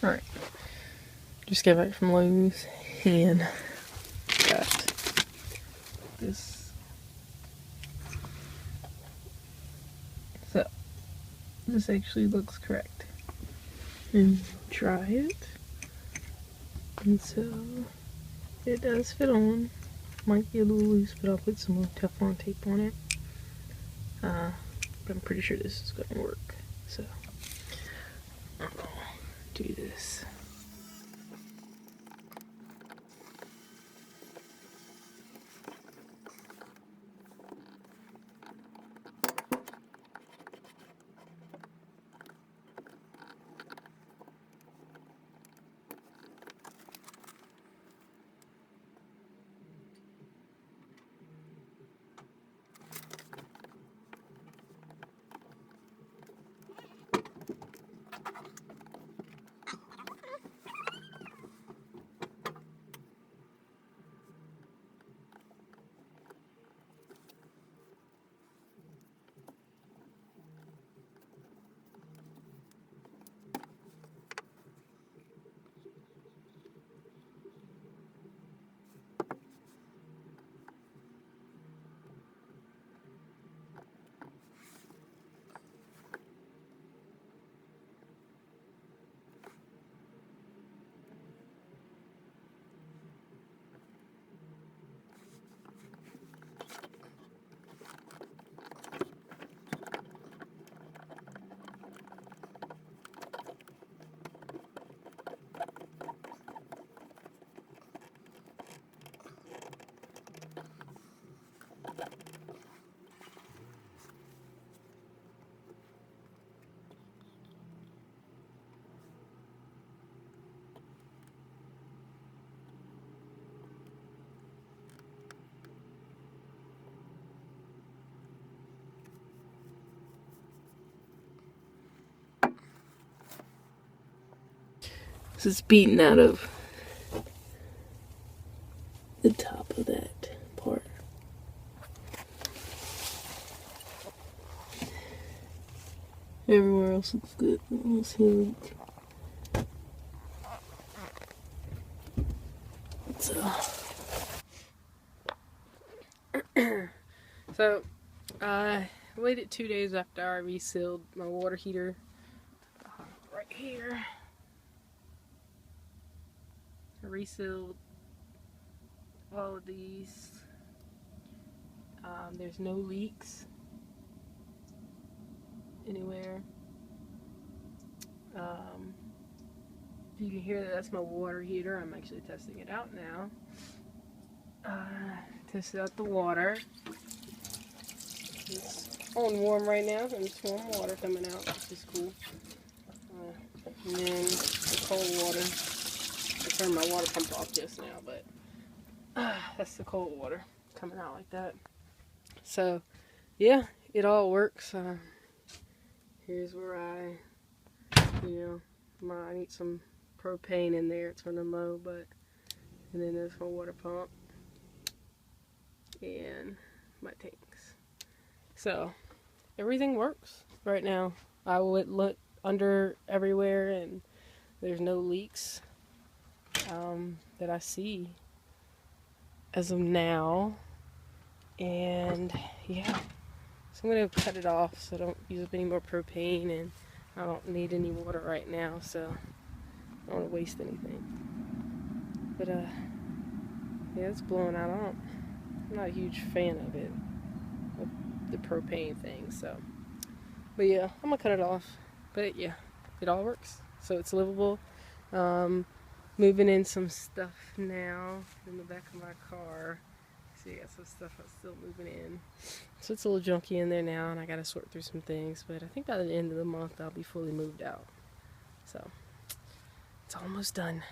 Alright, just got back from Lowe's and got this. So, this actually looks correct. And try it. And so, it does fit on. Might be a little loose, but I'll put some more Teflon tape on it. But I'm pretty sure this is going to work. So, I'm going to do this. This is beaten out of the top of that part. Everywhere else looks good. Let's see a leak. So, I waited 2 days after I resealed my water heater. Right here. I resealed all of these. There's no leaks anywhere. If you can hear that, that's my water heater. I'm actually testing it out now. Tested out the water. It's on warm right now, and it's warm water coming out, which is cool. And then the cold water. I turned my water pump off just now, but that's the cold water coming out like that. So, yeah, it all works. Here's where I need some propane in there. It's running low, and then there's my water pump and my tanks. So, everything works right now. I would look under everywhere, and there's no leaks that I see as of now. And yeah, so I'm going to cut it off so I don't use up any more propane, and I don't need any water right now, so I don't want to waste anything. But yeah, it's blowing out. I'm not a huge fan of it, of the propane thing, so. But yeah, I'm going to cut it off. But yeah, it all works. So it's livable. Moving in some stuff now in the back of my car. See, I got some stuff I'm still moving in. So it's a little junky in there now, and I got to sort through some things. But I think by the end of the month, I'll be fully moved out. So it's almost done.